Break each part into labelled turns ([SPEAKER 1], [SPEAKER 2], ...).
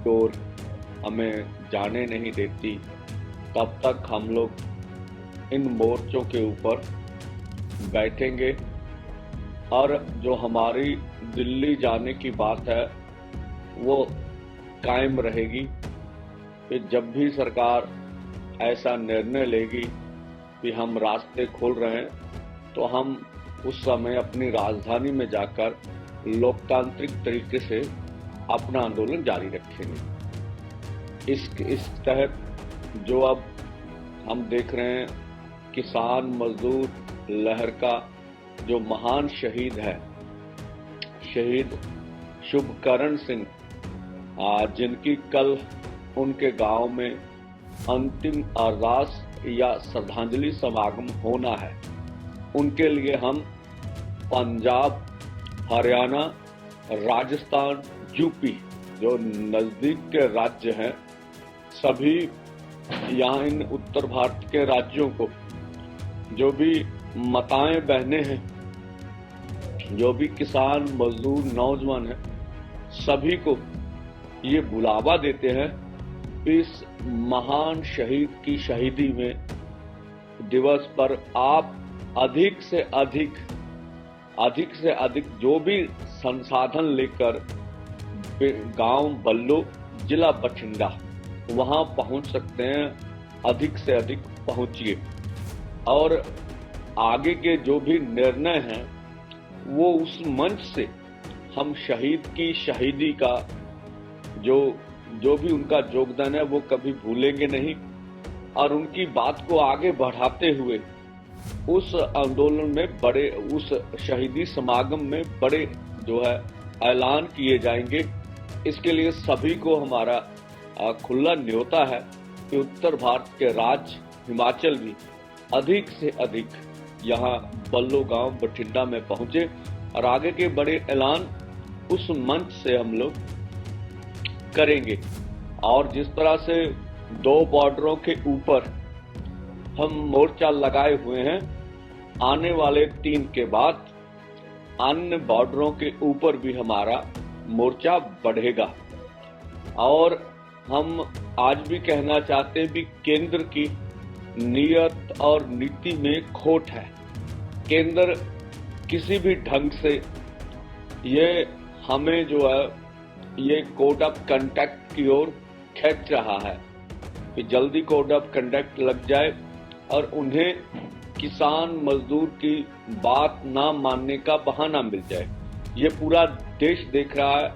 [SPEAKER 1] ओर हमें जाने नहीं देती, तब तक हम लोग इन मोर्चों के ऊपर बैठेंगे। और जो हमारी दिल्ली जाने की बात है वो कायम रहेगी कि जब भी सरकार ऐसा निर्णय लेगी कि हम रास्ते खोल रहे हैं तो हम उस समय अपनी राजधानी में जाकर लोकतांत्रिक तरीके से अपना आंदोलन जारी रखेंगे। इस तहत जो अब हम देख रहे हैं, किसान मजदूर लहर का जो महान शहीद है, शहीद शुभकरण सिंह, जिनकी कल उनके गांव में अंतिम अरदास या श्रद्धांजलि समागम होना है, उनके लिए हम पंजाब, हरियाणा, राजस्थान, यूपी जो नजदीक के राज्य हैं, सभी यहाँ इन उत्तर भारत के राज्यों को, जो भी माताएं बहनें हैं, जो भी किसान मजदूर नौजवान हैं, सभी को ये बुलावा देते हैं कि इस महान शहीद की शहीदी में दिवस पर आप अधिक से अधिक जो भी संसाधन लेकर गांव बल्लो, जिला बठिंडा, वहां पहुंच सकते हैं, अधिक से अधिक पहुंचिए। और आगे के जो भी निर्णय हैं वो उस मंच से हम शहीद की शहीदी का जो भी उनका योगदान है वो कभी भूलेंगे नहीं, और उनकी बात को आगे बढ़ाते हुए उस आंदोलन में बड़े, उस शहीदी समागम में बड़े जो है ऐलान किए जाएंगे। इसके लिए सभी को हमारा खुला न्योता है कि उत्तर भारत के राज्य हिमाचल भी अधिक से अधिक यहाँ बल्लो गांव बठिंडा में पहुंचे और आगे के बड़े ऐलान उस मंच से हम लोग करेंगे। और जिस तरह से 2 बॉर्डरों के ऊपर हम मोर्चा लगाए हुए हैं, आने वाले 3 के बाद अन्य बॉर्डरों के ऊपर भी हमारा मोर्चा बढ़ेगा। और हम आज भी कहना चाहते हैं कि केंद्र की नीयत और नीति में खोट है। केंद्र किसी भी ढंग से ये हमें जो है ये कोड ऑफ कंडक्ट की ओर खींच रहा है कि जल्दी कोड ऑफ कंडक्ट लग जाए और उन्हें किसान मजदूर की बात ना मानने का बहाना मिल जाए। ये पूरा देश देख रहा है।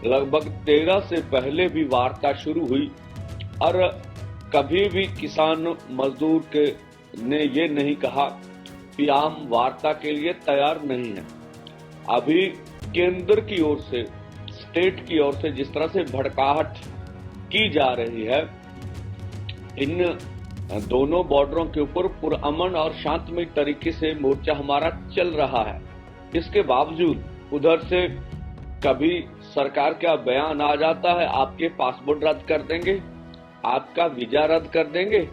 [SPEAKER 1] लगभग 13 से पहले भी वार्ता शुरू हुई और कभी भी किसान मजदूर के ने ये नहीं कहा कि हम वार्ता के लिए तैयार नहीं हैं। अभी केंद्र की ओर से, स्टेट की ओर से जिस तरह से भड़काहट की जा रही है, इन दोनों बॉर्डरों के ऊपर पुरअमन और शांतमय तरीके से मोर्चा हमारा चल रहा है। इसके बावजूद उधर से कभी सरकार का बयान आ जाता है, आपके पासपोर्ट रद्द कर देंगे, आपका वीजा रद्द कर देंगे,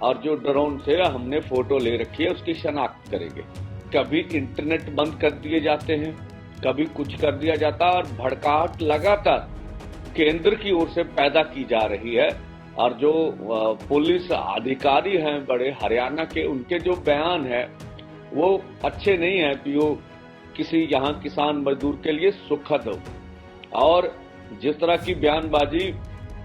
[SPEAKER 1] और जो ड्रोन से हमने फोटो ले रखी है उसकी शनाख्त करेंगे। कभी इंटरनेट बंद कर दिए जाते हैं, कभी कुछ कर दिया जाता है, और भड़काहट लगातार केंद्र की ओर से पैदा की जा रही है। और जो पुलिस अधिकारी हैं बड़े हरियाणा के, उनके जो बयान है वो अच्छे नहीं है कि वो किसी यहाँ किसान मजदूर के लिए सुखद हो। और जिस तरह की बयानबाजी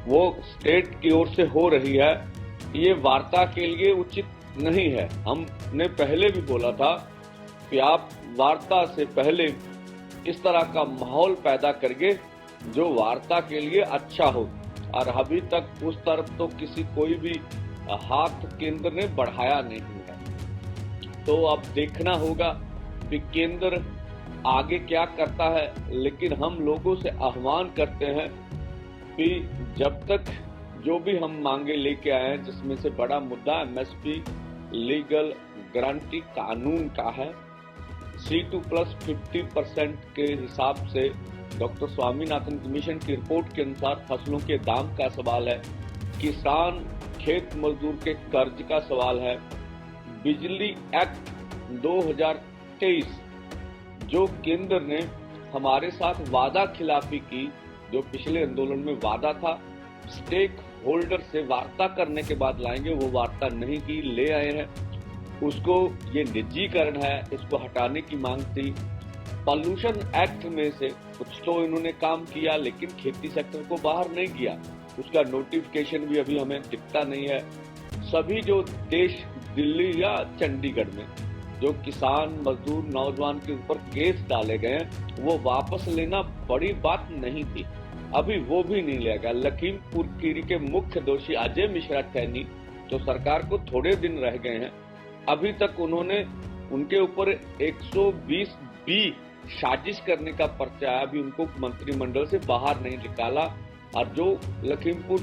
[SPEAKER 1] वो स्टेट की ओर से हो रही है, ये वार्ता के लिए उचित नहीं है। हमने पहले भी बोला था कि आप वार्ता से पहले इस तरह का माहौल पैदा करिए जो वार्ता के लिए अच्छा हो, और अभी तक उस तरफ तो कोई भी हाथ केंद्र ने बढ़ाया नहीं है। तो अब देखना होगा कि केंद्र आगे क्या करता है। लेकिन हम लोगों से आह्वान करते हैं कि जब तक जो भी हम मांगे लेके आए हैं, जिसमें से बड़ा मुद्दा एमएसपी लीगल गारंटी कानून का है, C2+50% के हिसाब से डॉक्टर स्वामीनाथन कमीशन की रिपोर्ट के अनुसार फसलों के दाम का सवाल है, किसान खेत मजदूर के कर्ज का सवाल है, बिजली एक्ट 2023 जो केंद्र ने हमारे साथ वादा खिलाफी की, जो पिछले आंदोलन में वादा था स्टेक होल्डर से वार्ता करने के बाद लाएंगे, वो वार्ता नहीं की, ले आए हैं उसको। ये निजीकरण है, इसको हटाने की मांग थी। पॉल्यूशन एक्ट में से कुछ तो इन्होंने काम किया, लेकिन खेती सेक्टर को बाहर नहीं किया, उसका नोटिफिकेशन भी अभी हमें दिखता नहीं है। सभी जो देश दिल्ली या चंडीगढ़ में जो किसान मजदूर नौजवान के ऊपर केस डाले गए हैं, वो वापस लेना बड़ी बात नहीं थी, अभी वो भी नहीं लिया गया। लखीमपुर खीरी के मुख्य दोषी अजय मिश्रा टैनी, जो सरकार को थोड़े दिन रह गए हैं, अभी तक उन्होंने उनके ऊपर 120 बी साजिश करने का पर्चा है, अभी उनको मंत्रिमंडल से बाहर नहीं निकाला। और जो लखीमपुर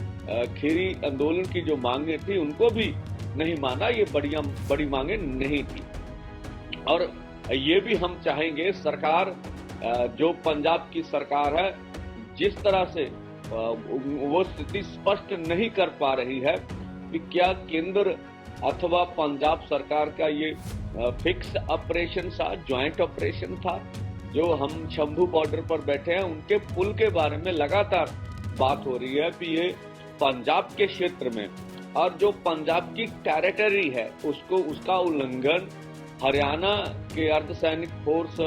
[SPEAKER 1] खीरी आंदोलन की जो मांगे थी उनको भी नहीं माना, ये बड़ी मांगे नहीं थी। और ये भी हम चाहेंगे, सरकार जो पंजाब की सरकार है, जिस तरह से वो स्थिति स्पष्ट नहीं कर पा रही है कि क्या केंद्र अथवा पंजाब सरकार का ये फिक्स ऑपरेशन था, ज्वाइंट ऑपरेशन था। जो हम शंभू बॉर्डर पर बैठे हैं, उनके पुल के बारे में लगातार बात हो रही है कि ये पंजाब के क्षेत्र में, और जो पंजाब की टेरिटरी है उसका उल्लंघन हरियाणा के अर्धसैनिक फोर्स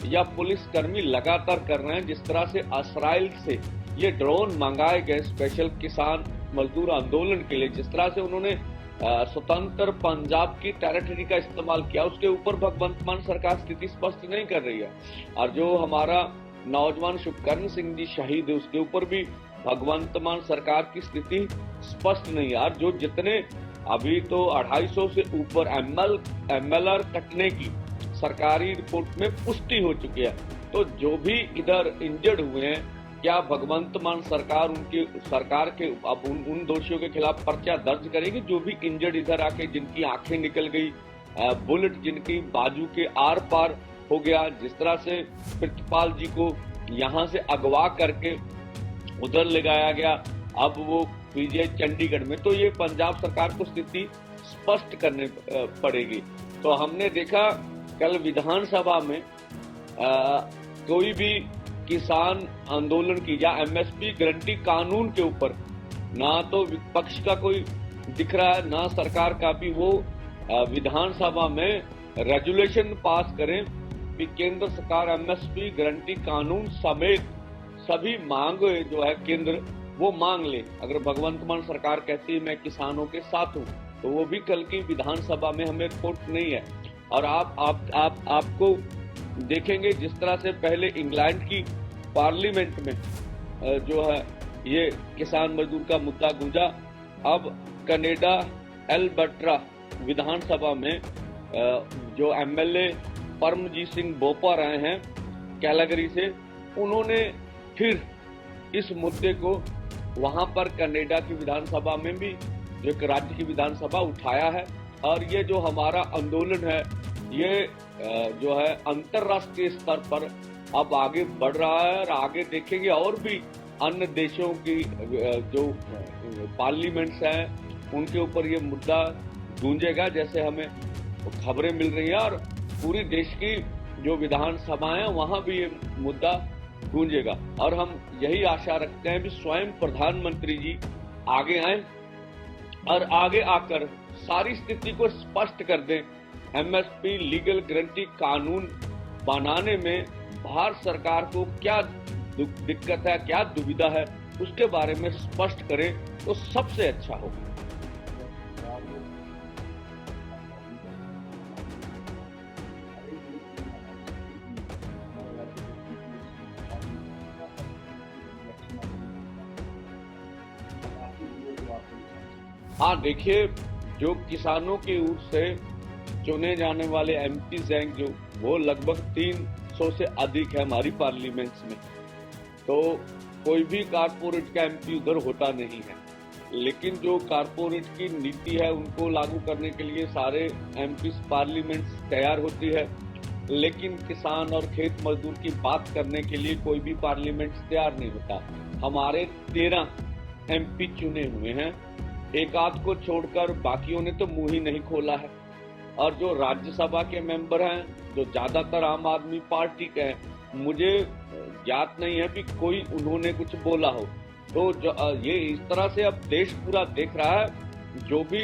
[SPEAKER 1] या पुलिस कर्मी लगातार कर रहे हैं। जिस तरह से इसराइल से ये ड्रोन मंगाए गए स्पेशल किसान मजदूर आंदोलन के लिए, जिस तरह से उन्होंने स्वतंत्र पंजाब की टेरिटरी का इस्तेमाल किया, उसके ऊपर भगवंत मान सरकार स्थिति स्पष्ट नहीं कर रही है। और जो हमारा नौजवान शुभकर्ण सिंह जी शहीद है, उसके ऊपर भी भगवंत मान सरकार की स्थिति स्पष्ट नहीं है। और जो जितने अभी तो 250 से ऊपर MLR कटने की सरकारी रिपोर्ट में पुष्टि हो चुकी है, तो जो भी इधर इंजर्ड हुए हैं, क्या भगवंत मान सरकार के अब उन दोषियों के खिलाफ पर्चा दर्ज करेगी जो भी इंजर्ड इधर आके, जिनकी आंखें निकल गई, बुलेट जिनकी बाजू के आर पार हो गया, जिस तरह से प्रितपाल जी को यहाँ से अगवा करके उधर ले जाया गया, अब वो पीजीआई चंडीगढ़ में। तो ये पंजाब सरकार को स्थिति स्पष्ट करनी पड़ेगी। तो हमने देखा कल विधानसभा में कोई भी किसान आंदोलन की या MSP गारंटी कानून के ऊपर ना तो विपक्ष का कोई दिख रहा है, ना सरकार का भी। वो विधानसभा में रेजुलेशन पास करें कि केंद्र सरकार MSP गारंटी कानून समेत सभी मांग जो है केंद्र वो मांग ले। अगर भगवंत मान सरकार कहती है मैं किसानों के साथ हूँ, तो वो भी कल की विधानसभा में हमें रिपोर्ट नहीं है। और आपको देखेंगे जिस तरह से पहले इंग्लैंड की पार्लियामेंट में जो है ये किसान मजदूर का मुद्दा गूंजा, अब कनाडा एल्बर्टा विधानसभा में जो MLA परमजीत सिंह बोपा रहे हैं कैलागरी से, उन्होंने फिर इस मुद्दे को वहां पर कनाडा की विधानसभा में भी, जो एक राज्य की विधानसभा, उठाया है। और ये जो हमारा आंदोलन है, ये जो है अंतरराष्ट्रीय स्तर पर अब आगे बढ़ रहा है। और आगे देखेंगे और भी अन्य देशों की जो पार्लियामेंट्स हैं, उनके ऊपर ये मुद्दा गूंजेगा, जैसे हमें खबरें मिल रही है। और पूरी देश की जो विधानसभाएं हैं, वहां भी ये मुद्दा गूंजेगा। और हम यही आशा रखते हैं कि स्वयं प्रधानमंत्री जी आगे आए और आगे आकर सारी स्थिति को स्पष्ट कर दें। MSP लीगल गारंटी कानून बनाने में भारत सरकार को क्या दिक्कत है, क्या दुविधा है, उसके बारे में स्पष्ट करें तो सबसे अच्छा होगा। हाँ, देखिए, जो किसानों की ओर से चुने जाने वाले MPs हैं, जो वो लगभग 300 से अधिक है हमारी पार्लियामेंट्स में, तो कोई भी कारपोरेट का MP उधर होता नहीं है। लेकिन जो कारपोरेट की नीति है उनको लागू करने के लिए सारे MPs पार्लियामेंट्स तैयार होती है, लेकिन किसान और खेत मजदूर की बात करने के लिए कोई भी पार्लियामेंट तैयार नहीं होता। हमारे 13 MP चुने हुए हैं, एक आध को छोड़कर बाकियों ने तो मुंह ही नहीं खोला है। और जो राज्यसभा के मेंबर हैं, जो ज्यादातर आम आदमी पार्टी के हैं, मुझे ज्ञात नहीं है कि कोई उन्होंने कुछ बोला हो। तो ये इस तरह से अब देश पूरा देख रहा है, जो भी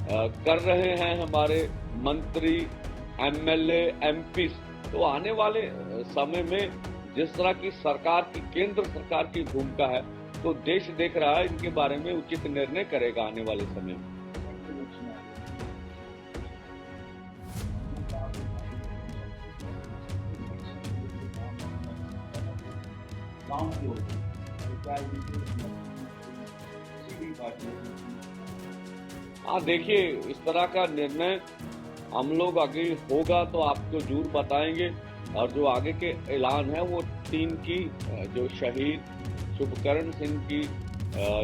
[SPEAKER 1] कर रहे हैं हमारे मंत्री, एमएलए, एमपी, तो आने वाले समय में जिस तरह की सरकार की, केंद्र सरकार की भूमिका है, तो देश देख रहा है, इनके बारे में उचित निर्णय करेगा आने वाले समय में। हाँ देखिए, इस तरह का निर्णय हम लोग आगे होगा तो आपको जरूर बताएंगे, और जो आगे के ऐलान है वो 3 की जो शहीद शुभकरण सिंह की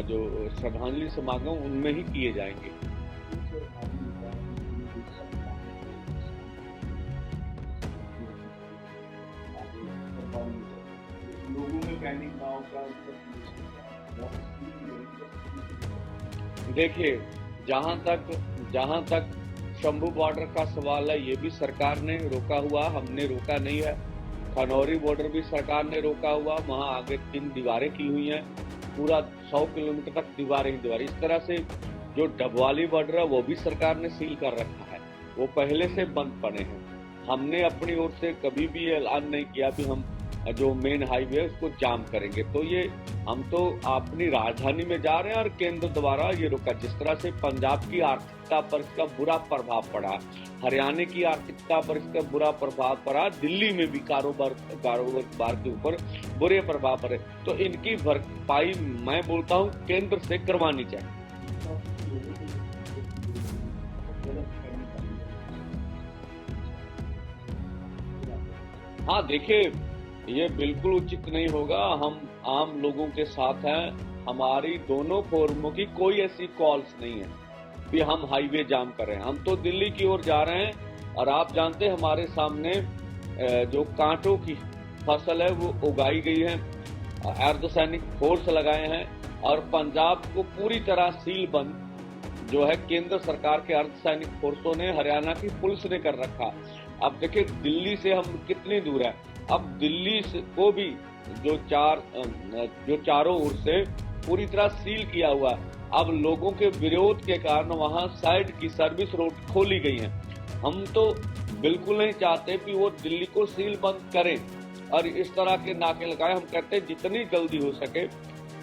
[SPEAKER 1] जो श्रद्धांजलि समागम उनमें ही किए जाएंगे।
[SPEAKER 2] लोगों में पैनिक ना होगा।
[SPEAKER 1] देखिए, जहां तक शंभू बॉर्डर का सवाल है, ये भी सरकार ने रोका हुआ, हमने रोका नहीं है। खनौरी बॉर्डर भी सरकार ने रोका हुआ, वहां आगे 3 दीवारें की हुई हैं, पूरा 100 किलोमीटर तक दीवारें ही दीवारें। इस तरह से जो डबवाली बॉर्डर है वो भी सरकार ने सील कर रखा है, वो पहले से बंद पड़े हैं। हमने अपनी ओर से कभी भी ऐलान नहीं किया कि हम जो मेन हाईवे है उसको जाम करेंगे। तो ये हम तो अपनी राजधानी में जा रहे हैं और केंद्र द्वारा ये रोका। जिस तरह से पंजाब की आर्थिकता पर इसका बुरा प्रभाव पड़ा, हरियाणा की आर्थिकता पर इसका बुरा प्रभाव पड़ा, दिल्ली में भी कारोबार के ऊपर बुरे प्रभाव पड़े, तो इनकी भरपाई मैं बोलता हूँ केंद्र से करवानी चाहिए। हाँ देखिए, ये बिल्कुल उचित नहीं होगा। हम आम लोगों के साथ हैं, हमारी दोनों फोरमों की कोई ऐसी कॉल्स नहीं है कि हम हाईवे जाम कर रहे हैं। हम तो दिल्ली की ओर जा रहे हैं, और आप जानते हैं हमारे सामने जो कांटों की फसल है वो उगाई गई है, अर्धसैनिक फोर्स लगाए हैं, और पंजाब को पूरी तरह सील बंद जो है केंद्र सरकार के अर्धसैनिक फोर्सों ने, हरियाणा की पुलिस ने कर रखा। अब देखिए दिल्ली से हम कितनी दूर है, अब दिल्ली को भी जो चारों ओर से पूरी तरह सील किया हुआ है। अब लोगों के विरोध के कारण वहां साइड की सर्विस रोड खोली गई है। हम तो बिल्कुल नहीं चाहते कि वो दिल्ली को सील बंद करें और इस तरह के नाके लगाए। हम कहते हैं जितनी जल्दी हो सके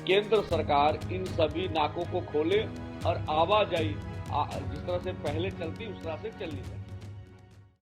[SPEAKER 1] केंद्र सरकार इन सभी नाकों को खोले और आवाजाही जिस तरह से पहले चलती उस तरह से चलनी चाहिए।